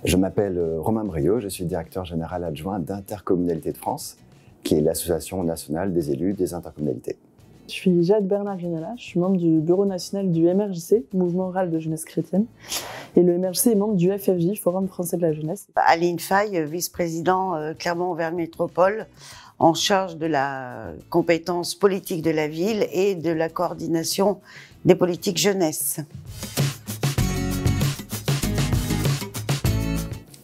Je m'appelle Romain Briot, je suis directeur général adjoint d'Intercommunalité de France, qui est l'association nationale des élus des intercommunalités. Je suis Jade Bernard-Ginella, je suis membre du bureau national du MRJC, Mouvement rural de jeunesse chrétienne. Et le MRJC est membre du FFJ, Forum français de la jeunesse. Aline Faye, vice-président Clermont-Auvergne Métropole, en charge de la compétence politique de la ville et de la coordination des politiques jeunesse.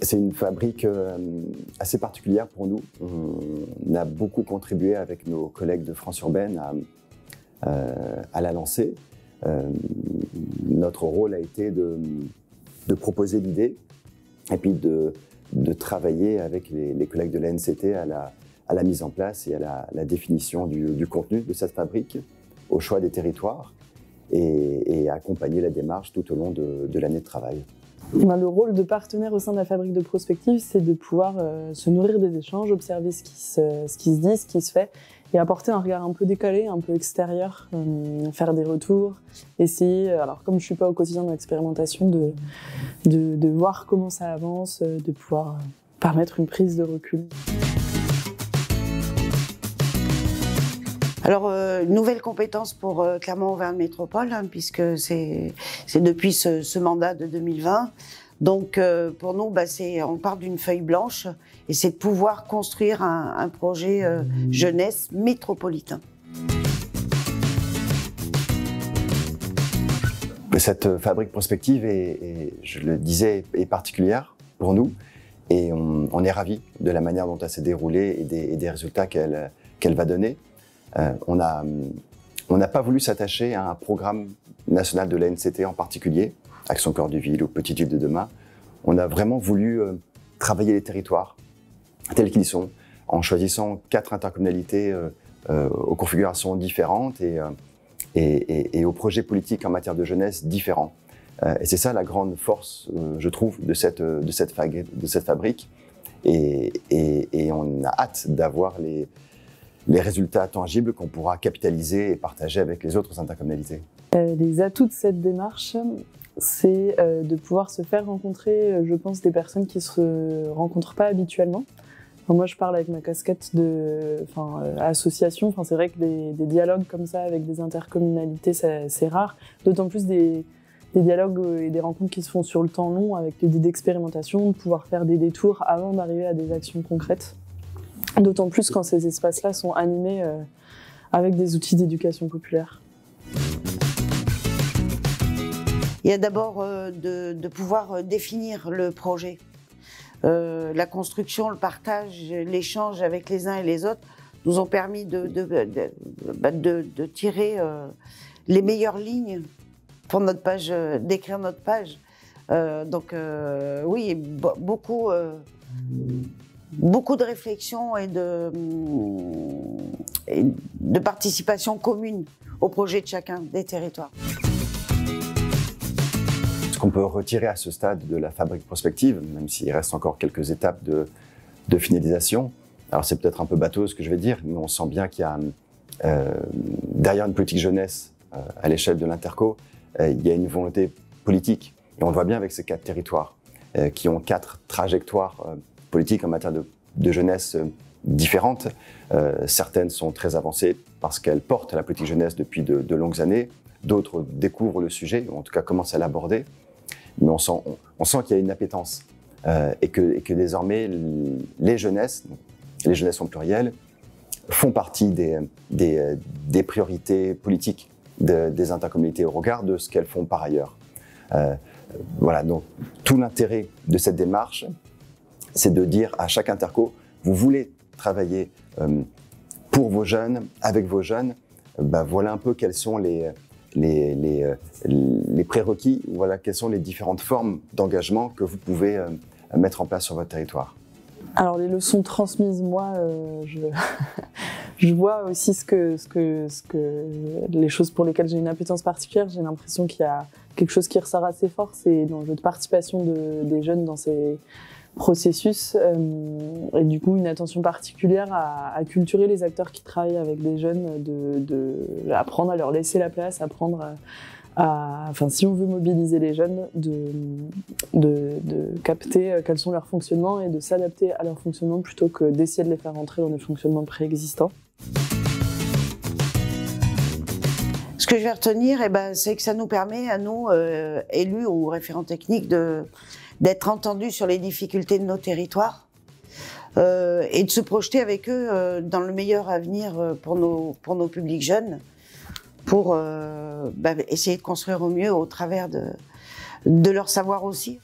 C'est une fabrique assez particulière pour nous. On a beaucoup contribué avec nos collègues de France Urbaine à la lancer. Notre rôle a été de proposer l'idée et puis de travailler avec les collègues de l'ANCT à la mise en place et à la définition du contenu de cette fabrique, au choix des territoires et accompagner la démarche tout au long de l'année de travail. Le rôle de partenaire au sein de la fabrique de prospective, c'est de pouvoir se nourrir des échanges, observer ce qui se dit, ce qui se fait, et apporter un regard un peu décalé, un peu extérieur, faire des retours, essayer, alors comme je suis pas au quotidien dans l'expérimentation, de voir comment ça avance, de pouvoir permettre une prise de recul. Alors, nouvelle compétence pour Clermont-Auvergne Métropole, puisque c'est depuis ce mandat de 2020. Donc, pour nous, on part d'une feuille blanche et c'est de pouvoir construire un projet jeunesse métropolitain. Cette fabrique prospective, je le disais, est particulière pour nous et on est ravis de la manière dont elle s'est déroulée et des résultats qu'elle va donner. On n'a pas voulu s'attacher à un programme national de l'ANCT en particulier, Action Cœur de Ville ou Petite Ville de demain. On a vraiment voulu travailler les territoires tels qu'ils sont, en choisissant 4 intercommunalités aux configurations différentes et aux projets politiques en matière de jeunesse différents. Et c'est ça la grande force, je trouve, de cette fabrique. Et on a hâte d'avoir les résultats tangibles qu'on pourra capitaliser et partager avec les autres intercommunalités. Les atouts de cette démarche, c'est de pouvoir se faire rencontrer, je pense, des personnes qui ne se rencontrent pas habituellement. Moi, je parle avec ma casquette association. C'est vrai que des dialogues comme ça avec des intercommunalités, c'est rare. D'autant plus des dialogues et des rencontres qui se font sur le temps long avec l'idée d'expérimentation, de pouvoir faire des détours avant d'arriver à des actions concrètes. D'autant plus quand ces espaces-là sont animés avec des outils d'éducation populaire. Il y a d'abord de pouvoir définir le projet. La construction, le partage, l'échange avec les uns et les autres nous ont permis de tirer les meilleures lignes pour notre page, d'écrire notre page. Oui, beaucoup de réflexion et de participation commune au projet de chacun des territoires. Ce qu'on peut retirer à ce stade de la fabrique prospective, même s'il reste encore quelques étapes de finalisation, alors c'est peut-être un peu bateau ce que je vais dire, mais on sent bien qu'il y a derrière une politique jeunesse à l'échelle de l'Interco, il y a une volonté politique. Et on le voit bien avec ces 4 territoires qui ont 4 trajectoires politiques en matière de jeunesse différentes. Certaines sont très avancées parce qu'elles portent la politique jeunesse depuis de longues années. D'autres découvrent le sujet, ou en tout cas commencent à l'aborder. Mais on sent qu'il y a une appétence et que désormais les jeunesses au pluriel, font partie des priorités politiques des intercommunalités au regard de ce qu'elles font par ailleurs. Voilà, donc tout l'intérêt de cette démarche, c'est de dire à chaque interco, vous voulez travailler pour vos jeunes, avec vos jeunes, voilà un peu quels sont les prérequis, voilà quelles sont les différentes formes d'engagement que vous pouvez mettre en place sur votre territoire. Alors les leçons transmises, moi, je vois aussi les choses pour lesquelles j'ai une appétence particulière. J'ai l'impression qu'il y a quelque chose qui ressort assez fort, c'est l'enjeu de participation des jeunes dans ces processus et du coup une attention particulière à culturer les acteurs qui travaillent avec des jeunes, apprendre à leur laisser la place, apprendre enfin, si on veut mobiliser les jeunes, de capter quels sont leurs fonctionnements et de s'adapter à leur fonctionnement plutôt que d'essayer de les faire rentrer dans des fonctionnements préexistants. Ce que je vais retenir, c'est que ça nous permet à nous, élus ou référents techniques, d'être entendus sur les difficultés de nos territoires et de se projeter avec eux dans le meilleur avenir pour nos publics jeunes, pour essayer de construire au mieux au travers de leur savoir aussi.